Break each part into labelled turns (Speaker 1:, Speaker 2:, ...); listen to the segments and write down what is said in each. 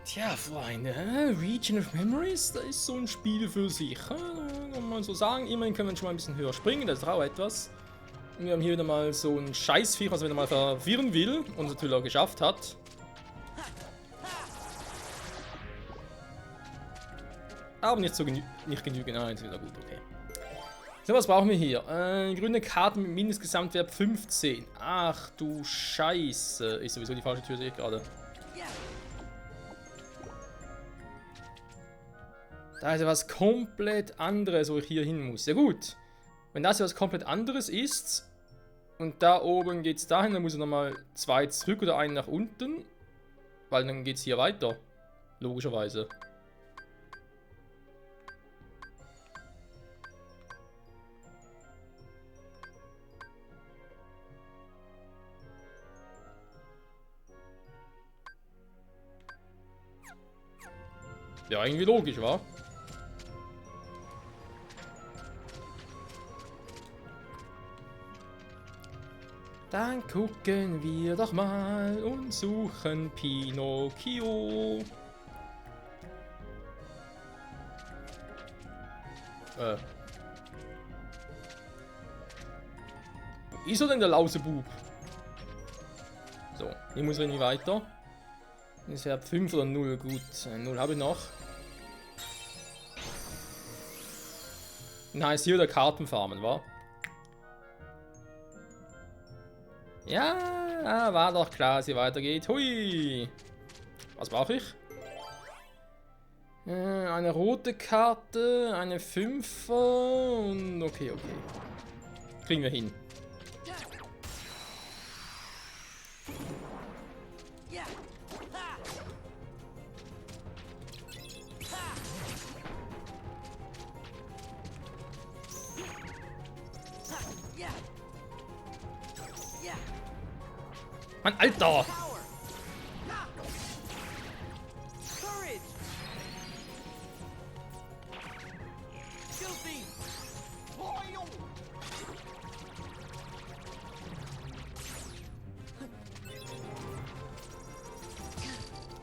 Speaker 1: Tja, Freunde, Region of Memories, das ist so ein Spiel für sich. Kann man so sagen, immerhin können wir schon mal ein bisschen höher springen, das ist auch etwas. Wir haben hier wieder mal so ein Scheißviech, was wieder mal verwirren will und natürlich auch geschafft hat. Aber nicht genügend. Ah, jetzt wieder gut, okay. So, was brauchen wir hier? Grüne Karten mit Mindestgesamtwert 15. Ach du Scheiße. Ist sowieso die falsche Tür, sehe ich gerade. Da ist ja was komplett anderes, wo ich hier hin muss. Ja gut. Wenn das ja was komplett anderes ist und da oben geht es dahin, dann muss ich nochmal 2 zurück oder einen nach unten. Weil dann geht es hier weiter. Logischerweise. Ja, irgendwie logisch, wa? Dann gucken wir doch mal und suchen Pinocchio. Wo ist er denn, der Lausebub? So, hier muss er irgendwie weiter. Das wäre 5 oder 0, gut. 0 habe ich noch. Na, ist hier der Kartenfarmen, wa? Ja, war doch klar, dass hier weitergeht. Hui! Was brauche ich? Eine rote Karte, eine 5er und okay. Kriegen wir hin. Mann, Alter!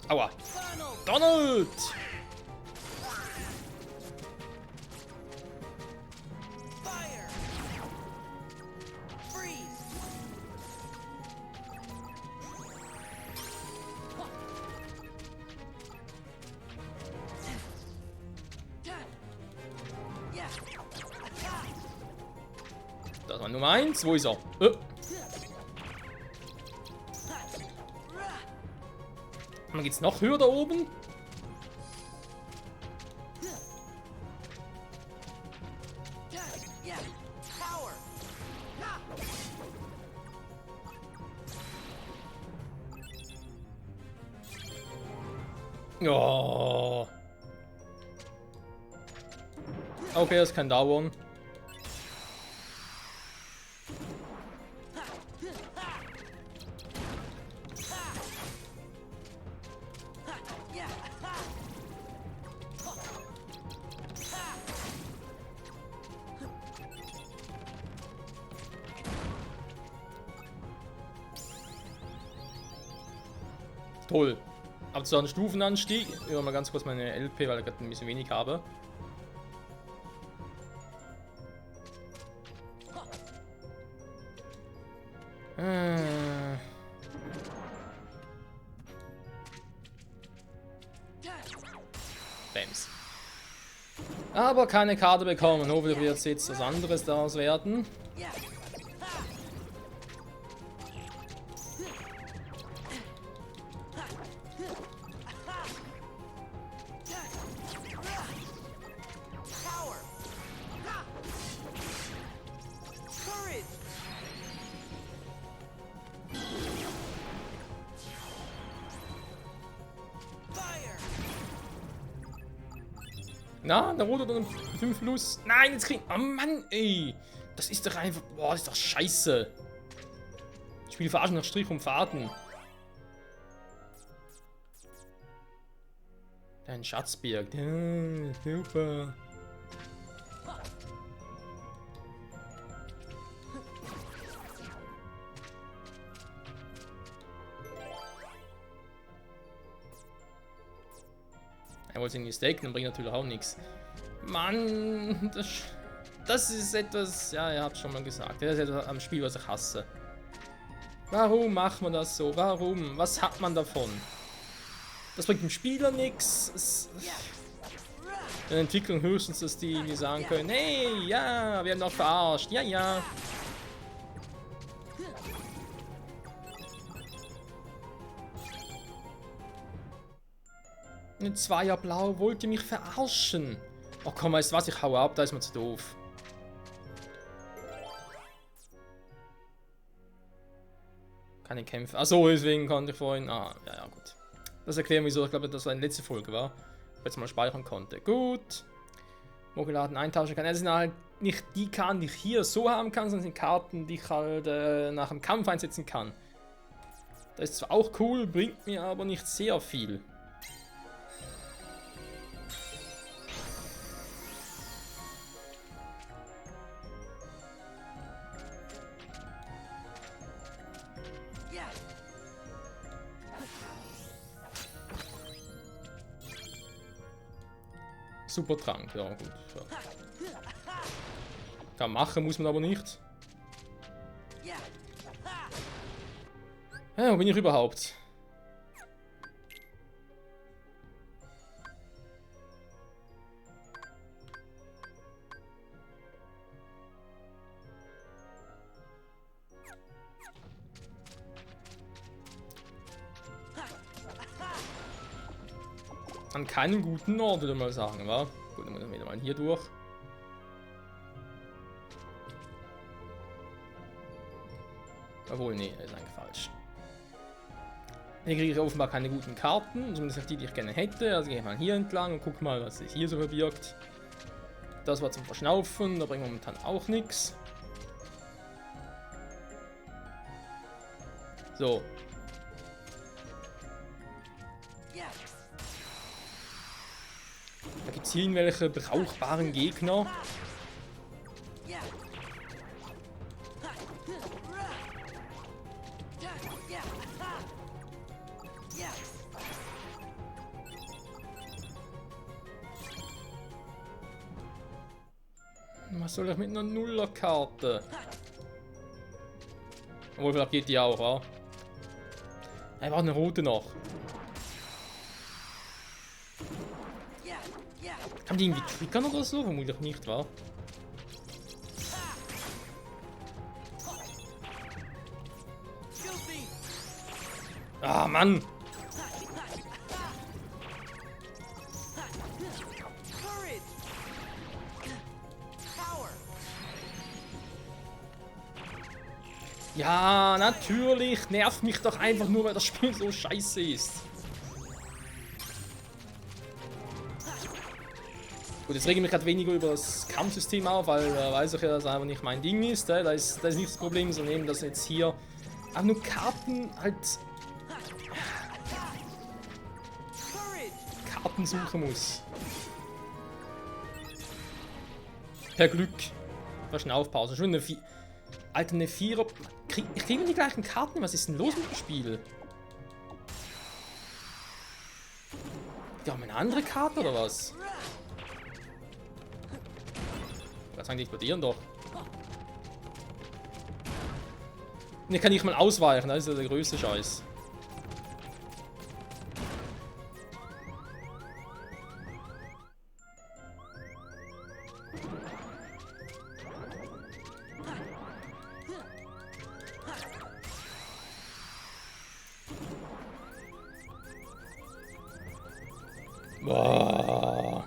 Speaker 1: Aua! Donald! Das war Nummer 1. Wo ist er? Dann geht's noch höher da oben. Oh. Okay, das kann dauern. Toll. Ab zu einem Stufenanstieg. Ich will mal ganz kurz meine LP, weil ich gerade ein bisschen wenig habe. Bams. Aber keine Karte bekommen. Hoffentlich wird jetzt was anderes daraus werden. Na, der rote oder 5 plus. Nein, jetzt kriegen. Oh Mann, ey. Das ist doch einfach. Boah, das ist doch scheiße. Ich spiele verarschen nach Strich und Faden. Dein Schatzberg. Super. Er wollte irgendwie staken, dann bringt natürlich auch nichts. Mann, das ist etwas, ja, ihr habt schon mal gesagt. Das ist etwas am Spiel, was ich hasse. Warum macht man das so? Warum? Was hat man davon? Das bringt dem Spieler nichts. In der Entwicklung höchstens, dass die sagen können, hey, ja, wir haben doch verarscht. Ja, ja. Eine Zweier Blau, wollt ihr mich verarschen? Oh komm, weißt du was, ich hau ab, da ist mir zu doof. Keine Kämpfe. Achso, deswegen konnte ich vorhin. Ah, ja, ja, gut. Das erklären, wieso ich glaube, das eine letzte Folge war. Wo ich jetzt mal speichern konnte. Gut. Mogeladen eintauschen kann. Das sind halt nicht die Karten, die ich hier so haben kann, sondern sind Karten, die ich halt nach dem Kampf einsetzen kann. Das ist zwar auch cool, bringt mir aber nicht sehr viel. Super Trank, ja gut. Ja. Kann machen, muss man aber nicht. Ja, wo bin ich überhaupt? An keinem guten Ort, würde ich mal sagen, wa? Gut, dann muss ich wieder mal hier durch. Obwohl, nee, das ist eigentlich falsch. Hier kriege ich offenbar keine guten Karten, zumindest nicht die, die ich gerne hätte. Also gehe ich mal hier entlang und guck mal, was sich hier so verbirgt. Das war zum Verschnaufen, da bringt momentan auch nichts. So. Da gibt es hier irgendwelche brauchbaren Gegner. Was soll ich mit einer Nullerkarte? Obwohl, vielleicht geht die auch, wa? Er war eine rote noch. Kann die irgendwie triggern oder so? Vermutlich nicht, wa? Ah, Mann! Ja, natürlich. Nervt mich doch einfach nur, weil das Spiel so scheiße ist. Gut, jetzt rege ich mich gerade weniger über das Kampfsystem auf, weil weiß ich ja, dass einfach nicht mein Ding ist. Da ist nicht das Problem, sondern eben, dass jetzt hier auch nur Karten halt Karten suchen muss. Per Glück. Verschnaufpause. Schon eine Alter, eine Vierer. Ich kriege die gleichen Karten. Was ist denn los mit dem Spiel? Die haben eine andere Karte oder was? Was sagen die explodieren doch? Ne, kann ich mal ausweichen. Das ist ja der größte Scheiß. Boah.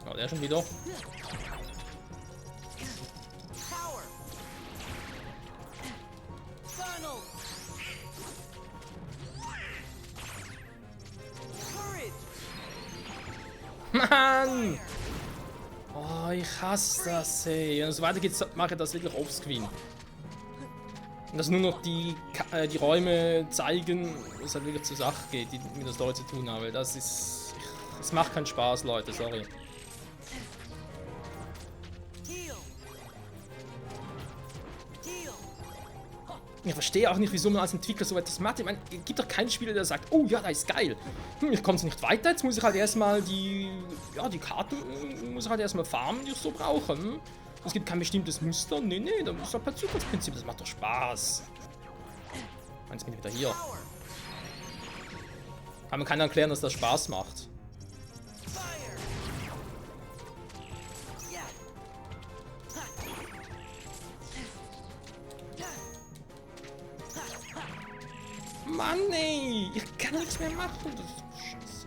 Speaker 1: Oh, der schon wieder. Mann! Oh, ich hasse das, ey. Wenn es weiter geht, mache ich das wirklich offscreen. Und dass nur noch die Räume zeigen, wo es halt wirklich zur Sache geht, die mit der Story zu tun haben. Das ist. Es macht keinen Spaß, Leute, sorry. Ich verstehe auch nicht, wieso man als Entwickler so etwas macht. Ich meine, es gibt doch keinen Spieler, der sagt, oh ja, das ist geil. Ich komme so nicht weiter, jetzt muss ich halt erstmal die Karten, muss ich halt erstmal farmen, die ich so brauche. Es gibt kein bestimmtes Muster. Nee, das ist doch per Zufallsprinzip, das macht doch Spaß. Jetzt bin ich wieder hier. Aber man kann erklären, dass das Spaß macht. Mann, ey! Ich kann nichts mehr machen. Das ist scheiße.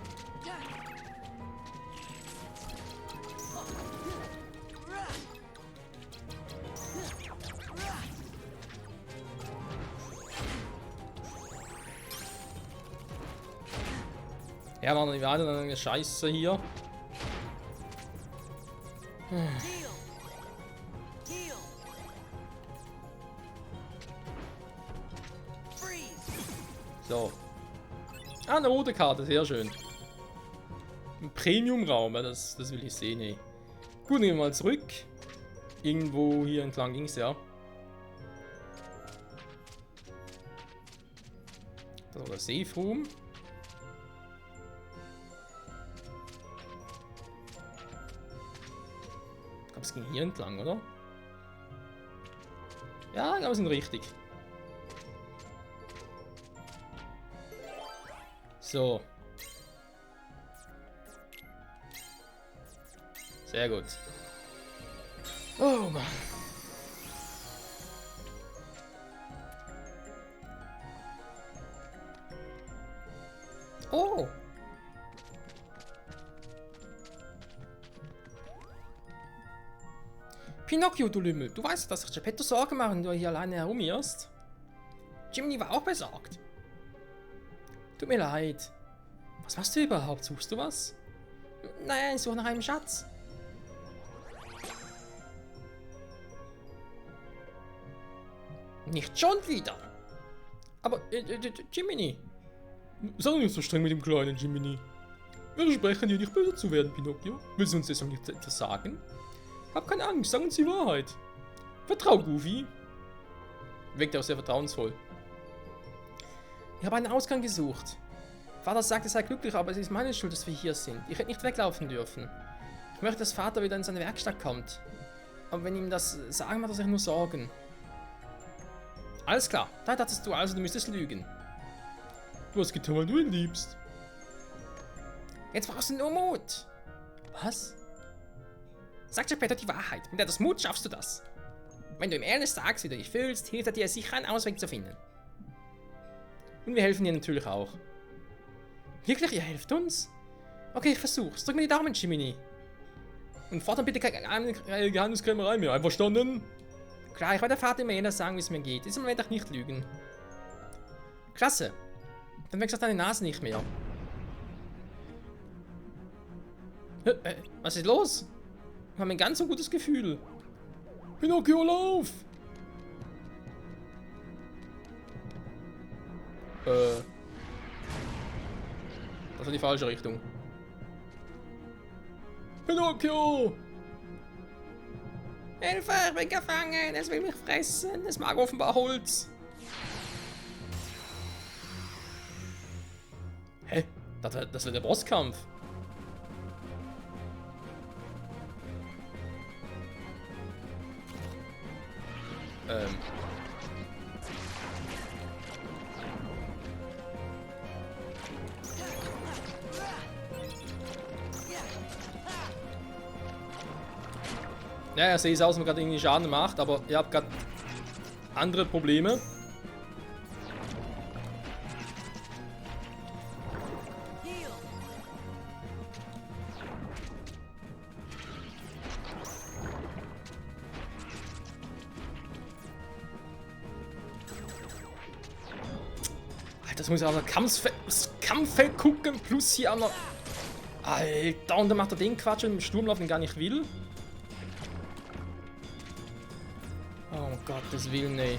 Speaker 1: Ja, Mann, wir hatten eine Scheiße hier. So. Ah, eine rote Karte, sehr schön. Ein Premium-Raum, das will ich sehen, ey. Gut, nehmen wir mal zurück. Irgendwo hier entlang ging es ja. Das war der Safe Room. Ich glaube, es ging hier entlang, oder? Ja, ich glaube, wir sind richtig. So. Sehr gut. Oh Mann. Oh. Pinocchio, du Lümmel. Du weißt, dass sich Geppetto Sorgen machen, wenn du hier alleine herumirrst. Jiminy war auch besorgt. Tut mir leid. Was machst du überhaupt? Suchst du was? Nein, ich suche nach einem Schatz. Nicht schon wieder. Aber, Jiminy. Sei doch nicht so streng mit dem kleinen Jiminy. Wir versprechen dir nicht böse zu werden, Pinocchio. Willst du uns deshalb nicht etwas sagen? Hab keine Angst, sag uns die Wahrheit. Vertrau Goofy. Wirkt auch sehr vertrauensvoll. Ich habe einen Ausgang gesucht. Vater sagt, er sei glücklich, aber es ist meine Schuld, dass wir hier sind. Ich hätte nicht weglaufen dürfen. Ich möchte, dass Vater wieder in seine Werkstatt kommt. Aber wenn ihm das sagen, macht er sich nur Sorgen. Alles klar, da dachtest du also, du müsstest lügen. Du hast getan, weil du ihn liebst. Jetzt brauchst du nur Mut. Was? Sag Geppetto die Wahrheit. Mit etwas Mut schaffst du das. Wenn du ihm ehrlich sagst, wie du dich fühlst, hilft er dir sicher einen Ausweg zu finden. Und wir helfen dir natürlich auch. Wirklich, ihr helft uns? Okay, ich versuch's. Drück mir die Daumen, Jiminy. Und fortan bitte keine Geheimniskrämerei mehr. Einverstanden? Klar, ich werde der Vater mir sagen, wie es mir geht. Diesmal werde ich nicht lügen. Klasse. Dann wächst auch deine Nase nicht mehr. Was ist los? Ich habe ein ganz so gutes Gefühl. Pinocchio, lauf! Das war die falsche Richtung. Pinocchio! Hilfe, ich bin gefangen! Es will mich fressen! Es mag offenbar Holz! Hä? Das wird der Bosskampf. Ja, ich sehe es aus, dass man gerade irgendwie Schaden macht, aber ihr habt gerade andere Probleme. Das muss ich auch noch Kampffeld gucken, plus hier auch noch. Alter, und dann macht er den Quatsch und im Sturmlauf den gar nicht will. Oh Gottes Willen, ey.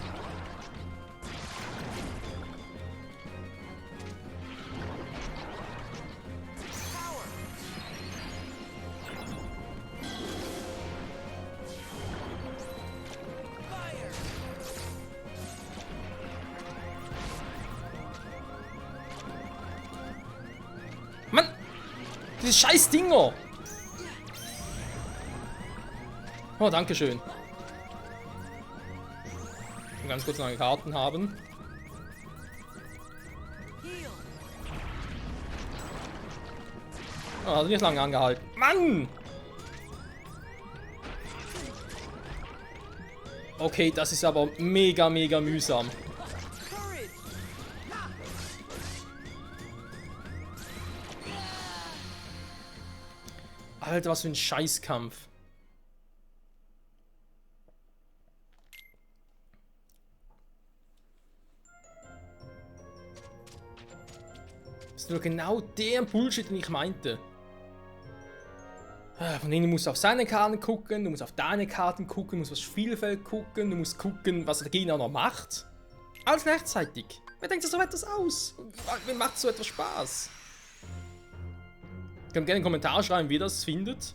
Speaker 1: Diese scheiß Dinger! Oh, danke schön. Ganz kurz neue Karten haben. Oh, hat nicht lange angehalten. Mann! Okay, das ist aber mega, mega mühsam. Alter, was für ein Scheißkampf. Das ist nur genau der Bullshit, den ich meinte. Von denen musst du auf seine Karten gucken, du musst auf deine Karten gucken, du musst aufs Spielfeld gucken, du musst gucken, was der Gegner noch macht. Alles gleichzeitig. Wer denkt sich so etwas aus? Wer macht so etwas Spaß? Ihr könnt gerne in den Kommentaren schreiben, wie ihr das findet.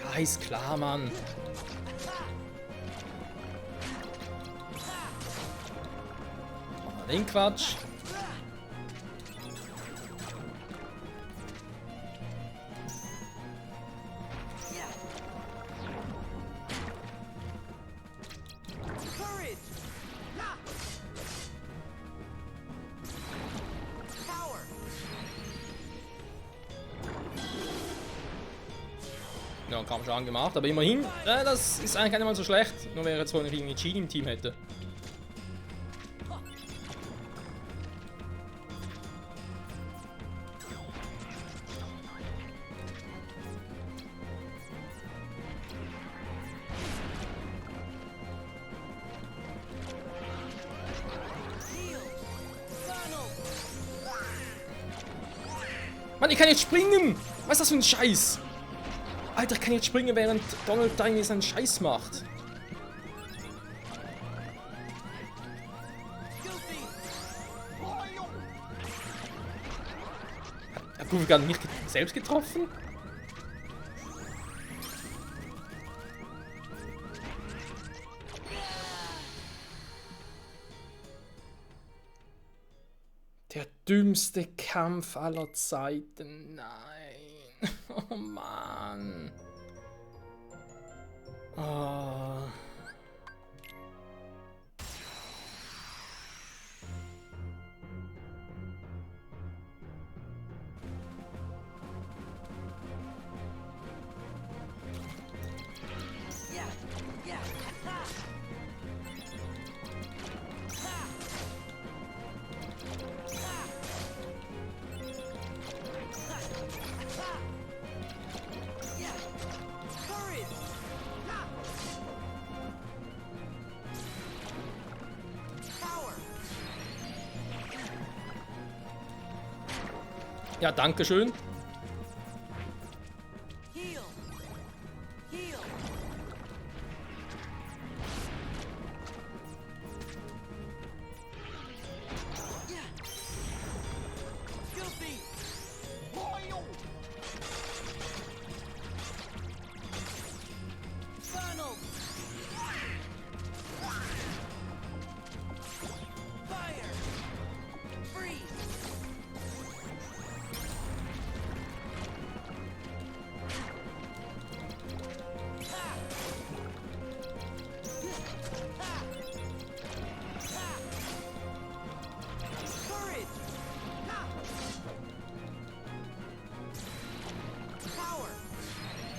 Speaker 1: Ja, ist klar, Mann. Machen wir den Quatsch. Ja, kaum Schaden gemacht, aber immerhin, das ist eigentlich gar nicht mal so schlecht. Nur wäre jetzt wohl noch irgendwie Genie im Team hätte. Mann, ich kann jetzt springen! Was ist das für ein Scheiß? Alter, ich kann jetzt springen, während Donald da irgendwie seinen Scheiß macht. Hat Goofy gerade mich selbst getroffen? Der dümmste Kampf aller Zeiten. Nein. Oh Mann. Oh. Ja, danke schön.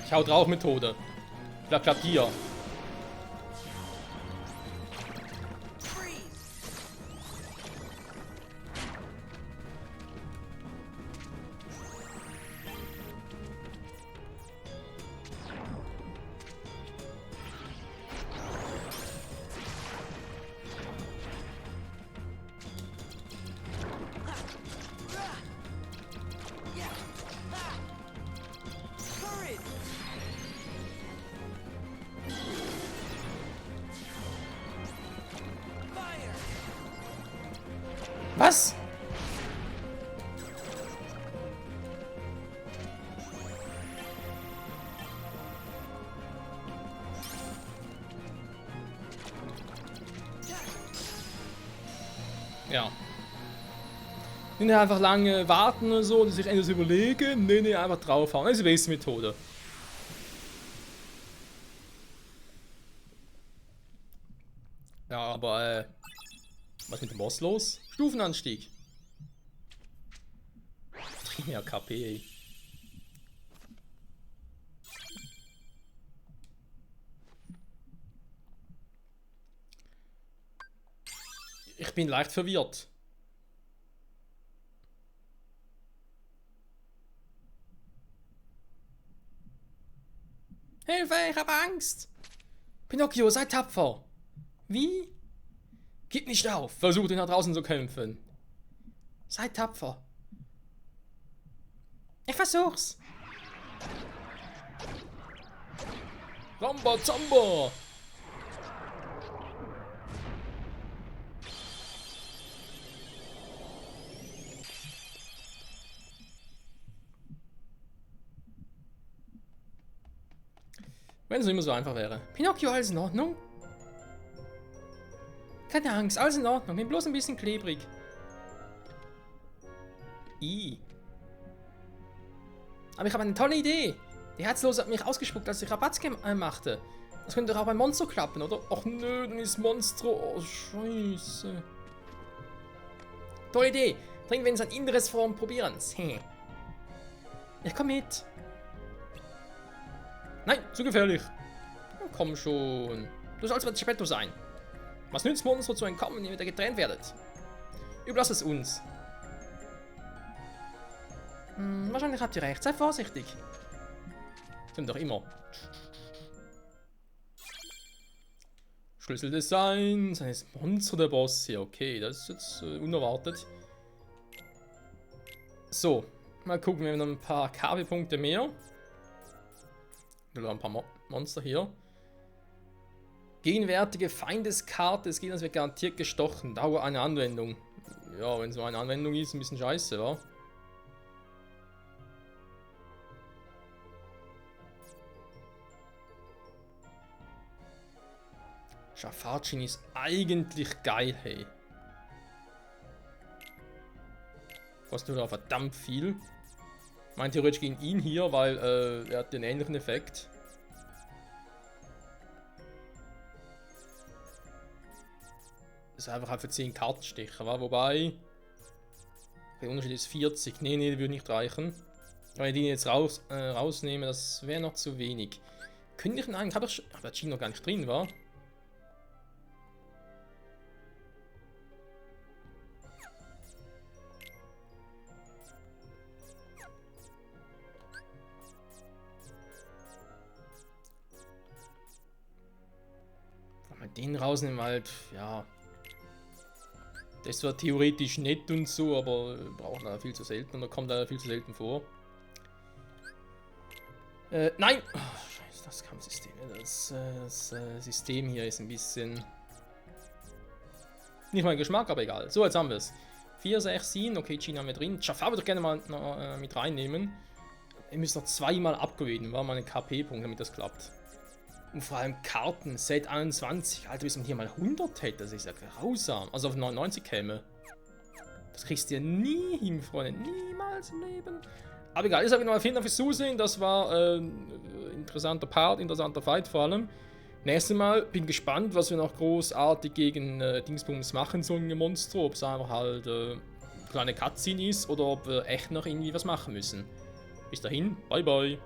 Speaker 1: Ich hau drauf Methode. Vielleicht klappt hier. Was? Ja. Nicht einfach lange warten oder so, dass sich etwas überlegen. Nee, einfach draufhauen. Das ist die beste Methode. Ja, aber, was ist mit dem Boss los? Stufenanstieg. Ja, KP, ey. Ich bin leicht verwirrt. Hilfe, ich habe Angst! Pinocchio, sei tapfer! Wie? Gib nicht auf! Versuch ihn nach draußen zu kämpfen. Sei tapfer. Ich versuch's. Rambazamba! Wenn es immer so einfach wäre. Pinocchio, alles in Ordnung? Keine Angst, alles in Ordnung. Bin bloß ein bisschen klebrig. Aber ich habe eine tolle Idee. Die Herzlose hat mich ausgespuckt, als ich Rabatz machte. Das könnte doch auch beim Monster klappen, oder? Ach nö, dann ist Monstro. Oh, scheiße. Tolle Idee. Dringend, wenn es ein inneres Form probieren. Ich komme mit. Nein, zu gefährlich. Oh, komm schon. Du sollst mit Geppetto sein. Was nützt Monster zu entkommen, wenn ihr wieder getrennt werdet? Überlasst es uns. Wahrscheinlich habt ihr recht. Sei vorsichtig. Sind doch immer. Schlüsseldesign. Seines Monster der Boss hier. Okay, das ist jetzt unerwartet. So. Mal gucken, wir haben noch ein paar KP-Punkte mehr. Oder ein paar Monster hier. Gegenwärtige Feindeskarte des Gegners wird garantiert gestochen. Dauer eine Anwendung. Ja, wenn so eine Anwendung ist, ein bisschen scheiße, wa? Schafarchin ist eigentlich geil, hey. Kostet nur verdammt viel. Mein theoretisch gegen ihn hier, weil er hat den ähnlichen Effekt. Das ist einfach halt für 10 Kartenstiche, wa? Wobei der Unterschied ist 40. Nee, die würde nicht reichen. Wenn ich den jetzt rausnehme, das wäre noch zu wenig. Könnte ich ihn eigentlich... Ach, der Gene noch gar nicht drin, war. Den rausnehmen halt, ja. Das war theoretisch nett und so, aber braucht er viel zu selten oder kommt er viel zu selten vor. Nein! Oh, scheiße, das Kampfsystem. Das System hier ist ein bisschen... Nicht mein Geschmack, aber egal. So, jetzt haben wir es. 4, 6, 7. Okay, Gene haben wir drin. Jafar würde ich gerne mal noch, mit reinnehmen. Wir müssen noch zweimal upgraden, war mal ein KP-Punkt, damit das klappt. Und vor allem Karten, Set 21. Alter, bis man hier mal 100 hätte, das ist ja grausam. Also auf 99 käme. Das kriegst du ja nie hin, Freunde. Niemals im Leben. Aber egal, ich sage nochmal vielen Dank fürs Zusehen. Das war interessanter Part, interessanter Fight vor allem. Nächstes Mal bin gespannt, was wir noch großartig gegen Dingsbums machen sollen im Monstro. Ob es einfach halt kleine Cutscene ist oder ob wir echt noch irgendwie was machen müssen. Bis dahin, bye bye.